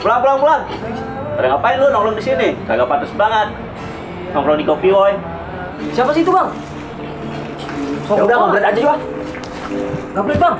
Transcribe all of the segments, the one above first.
Pulang. Pada ngapain lu nongkrong di sini? Kagak pantas banget. Nongkrong di kopi, woi. Siapa sih itu, Bang? Ya udah ngobrol aja juga. Ngabret, Bang.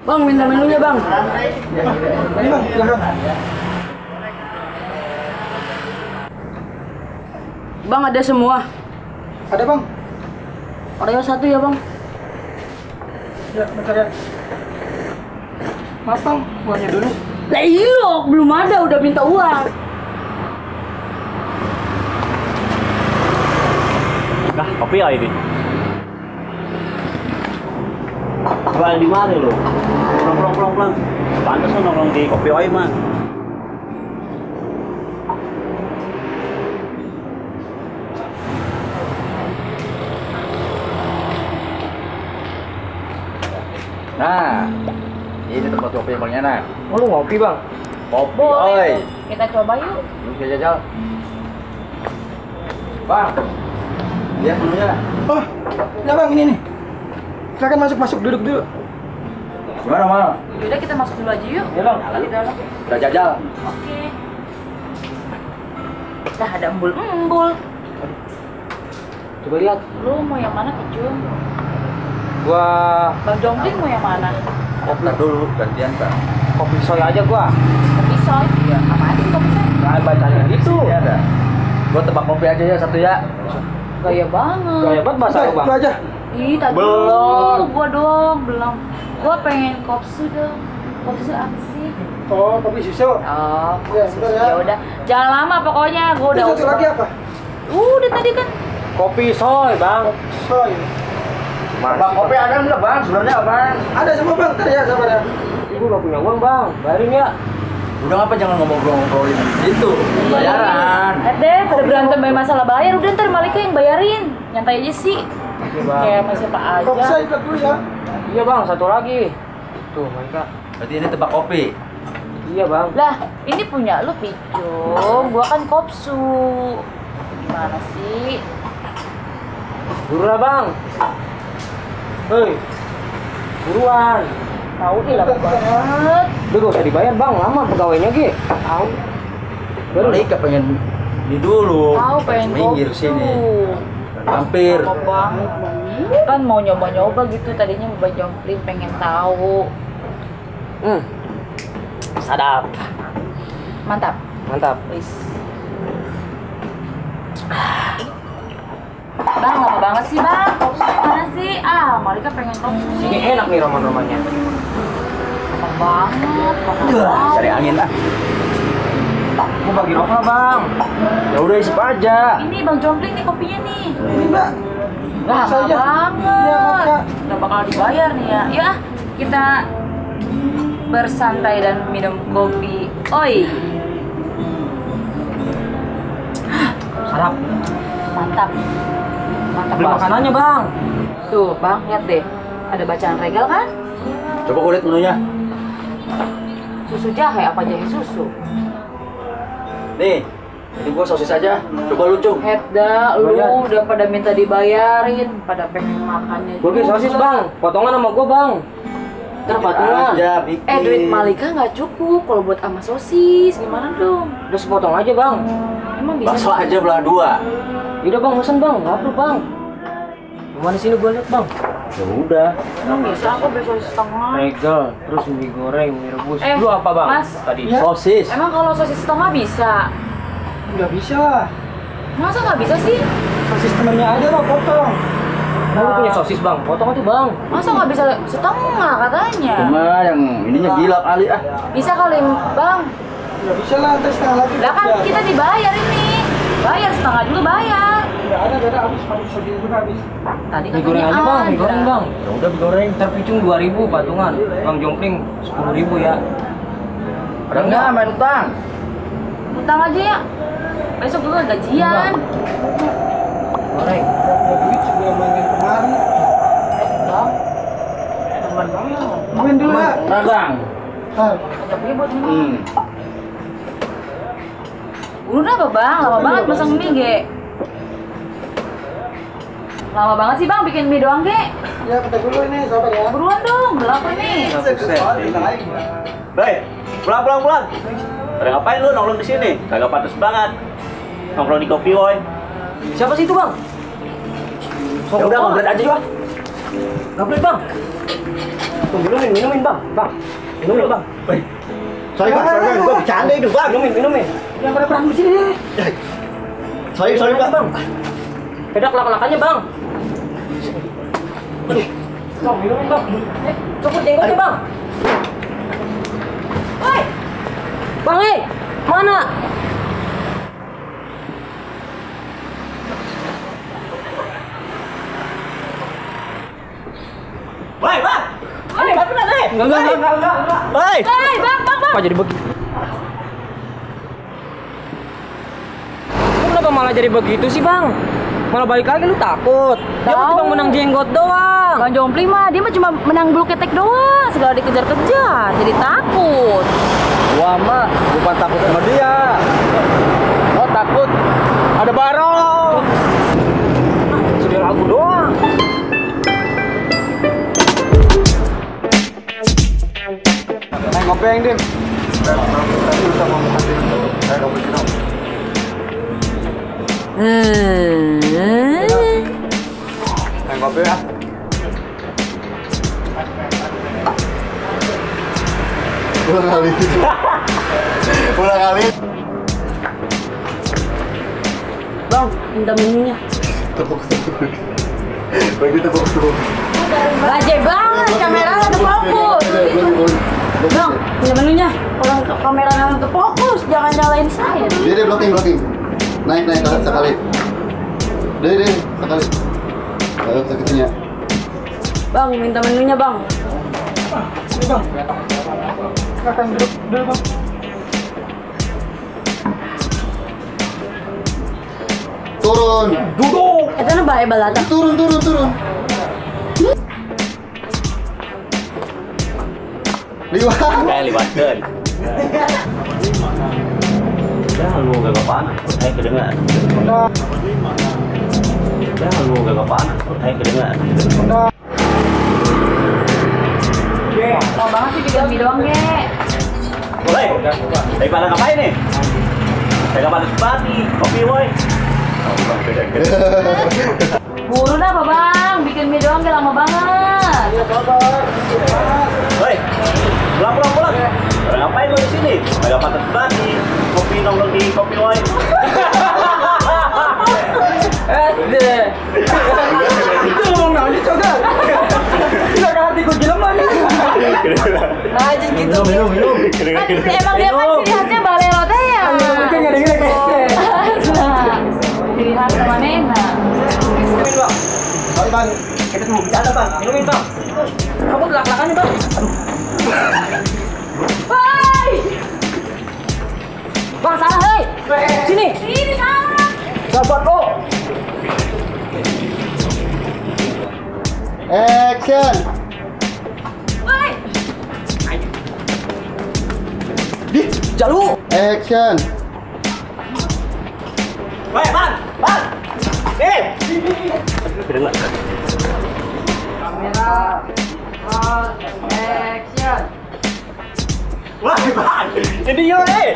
Bang, minta menunya, Bang. Ini Bang, silakan. Bang, ada semua. Ada Bang? Oreo 1 ya, Bang. Ya, bentar ya. Maaf Bang, uangnya dulu. Lah iya, belum ada, udah minta uang. Nah, kopi ya ini. Jual di mana lo? Pulang. Pantas lo nongkrong di kopi oi mah. Nah, ini tempat kopi yang paling enak. Oh, lu ngopi, Bang? Kopi, oi. Kita coba yuk. Bisa jajal. Bang, lihat menunya. Oh, ya Bang, ini nih. Silakan masuk, duduk dulu. Gimana, Mal? Yaudah, kita masuk dulu aja yuk. Ya, Bang. Di dalam. Udah jajal. Oke. Dah ada embul-embul. Coba lihat. Lu mau yang mana, Kecung? Gua Bang Jompling mau yang mana? kopi dulu, gantian, Bang. Kopi soy aja gua. Kopi soy? Iya. Apaan sih kopi soy? Nah, bacanya gitu. Iya, ada. Gua tebak kopi aja ya satu ya. Gaya banget. Gaya banget bahasa lu, Bang. Itu aja. Ih, tadi Belum. Gua doang, belum. Gua pengen kopsu dong. Kopsu apa sih? Oh, kopi susu. Oh, Ya, kopsu. bentar ya. Ya udah. Jangan lama pokoknya, gua udah Itu satu lagi apa? Udah tadi kan. Kopi soy, Bang. Soy. Bang, kopi ada enggak, Bang? Sebenarnya apaan? Ada semua Bang, ntar ya, sabar ya. Ibu nggak punya uang Bang, bayarin ya. Udah ngapa jangan ngobrol-ngobrolin itu. Bayaran. Deh, pada berantem bayar masalah bayar, udah ntar Malika yang bayarin. Nyantai aja sih. Oke, Bang. Kayak sama siapa Kopi aja. saya ikut dulu ya. Iya Bang, satu lagi. Tuh, mereka. Berarti ini tebak kopi. Iya Bang. Lah, ini punya lu, Picung. Gua kan kopsu. Gimana sih? Buruan Bang. Hei, buruan. Tahu nih lama banget. Udah gak usah dibayar Bang, lama pegawainya Gi. Tahu. Malika pengen ini dulu. Tahu pengen minggir kopsu. sini. Hampir. Lama banget. Kan mau nyoba-nyoba gitu, tadinya Mbak Jompling pengen tahu. Sadap. Mantap. Mantap. Wis. Bang, lama banget sih Bang. Kopsu mana sih? Ah, Malika pengen kopsu sih. Ini enak nih roman-romannya. Lama banget. Cari angin lah. Mau bagi rokok Bang. Ya udah isep aja. Ini Bang Jompling nih kopinya nih. Ini Mbak. Lama Saja. banget. Iya, Kak. Udah bakal dibayar nih ya. Ya, kita bersantai dan minum kopi. Oi. Sarap. Mantap. Mantap Beli banget. makanannya Bang. Tuh, Bang, lihat deh. Ada bacaan regal kan? Coba gue lihat menunya. Susu jahe apa jahe susu? Nih, ini gua sosis aja. Coba lu, Cung. Hedda, lu Bayar. udah pada minta dibayarin, pada pengen makannya. Gue sosis Bang, potongan sama gue Bang. Ntar patungan. aja bikin. Duit Malika nggak cukup kalau buat sama sosis. Gimana dong? Udah sepotong aja bang. Emang bisa? Bakso aja belah 2. Yaudah bang, pesan bang, nggak perlu bang. Gimana sini gue liat bang? Ya udah. Emang bisa aku beli sosis setengah. Regal, terus mie goreng, mie rebus. Lu apa bang? Mas. Tadi. Ya. Sosis. Emang kalau sosis setengah bisa? Nggak bisa lah. Masa nggak bisa sih? Sosis temennya aja lo potong. Nah, lu punya sosis bang, potong aja bang. Masa nggak bisa setengah katanya? Cuma yang ininya gila kali ah. Bisa kali bang. Nggak bisa lah, ntar setengah lagi. Lah kan Ya. kita dibayar ini. Bayar setengah dulu bayar. Nggak ada, beda habis sosis juga habis. Tadi Mie goreng aja bang, mie goreng bang. Ya udah mie goreng. Ntar picung 2.000 patungan, bang jongkring 10.000 ya. Ada enggak main utang? Utang aja ya. Besok juga gajian. Goreng. Nggak punya duit sebelum mainin kemarin. Bang. Teman banget. Main dulu ya. Ragang. Ah, Tapi buat ini. Hmm. Udah apa bang? Lama banget masang mie ge. Lama banget sih bang bikin mie doang ge. ya kita dulu ini, sabar ya. Buruan dong, udah lapar nih. Baik, pulang. Pada ngapain lu nongkrong di sini? Kagak pantas banget. Nongkrong di Kopi Woy. Siapa sih itu bang? Ya udah ngobrol aja juga. Gablet bang. Tuh minumin bang. Bang, minumin bang. Sorry Pak, gua bercanda itu Bang. Minumin. Yang pada perang di sini. Sorry Pak. Bang. Beda kelak-kelakannya bang. Bang, minumin bang. Copot jenggotnya bang. Woi, Bang, mana? Baik, Bang. Enggak. Baik. bang. Apa jadi begitu? Lu kenapa malah jadi begitu sih bang? Malah balik lagi lu takut. Dia mah Tahu. cuma menang jenggot doang. Bang Jompli mah dia mah cuma menang bulu ketek doang, segala dikejar-kejar, jadi takut. Gua mah bukan takut sama dia. Gua takut ada barong. Sudah lagu doang. Naik ngopi yang dim. Naik ngopi ya. Ulang kali. Bang, minta menunya. Bagi tepuk. Baje banget, kamera udah fokus. Bang, minta menunya. Orang kamera udah fokus, jangan nyalain saya. Dia blocking. Naik sekali. Deh sekali. Ayo sakitnya. Bang, minta menunya bang. Ini bang. Silakan duduk dulu bang. Turun. Itu na bae balata. Turun. Liwat. Kayak libatkan. Jangan lu gak panas. Saya kedengar. Jangan lu gak panas. Saya kedengar. Mau banget sih bikin mie doang, Ge. Boleh. Daripada ngapain nih? Saya gak panas banget nih. Kopi Woy. Buru dah apa bang, bikin mie doang Ge, lama banget. Woi, pulang. Orang ngapain lu di sini? Kagak pantas banget nih. Kopi nongkrong di Kopi Woy. Itu ngomong nanya coba. Tidak hati gue jelema nih. Aja gitu. Minum. Kan emang dia kan ciri khasnya balelo teh ya. Mungkin nggak dengerin kayak Ciri khas sama Nena. Minumin bang. Sorry bang. Kita mau bicara bang. Minumin bang. Kamu kelak-kelakannya bang. Hai. Bang salah hei. Sini. Ini salah. Sabar lo. Action. Woi. Jalu. Action. Woi, Bang. Nih. Kedengar. Kamera. Action. Wah, Bang. Jadi yuk nih.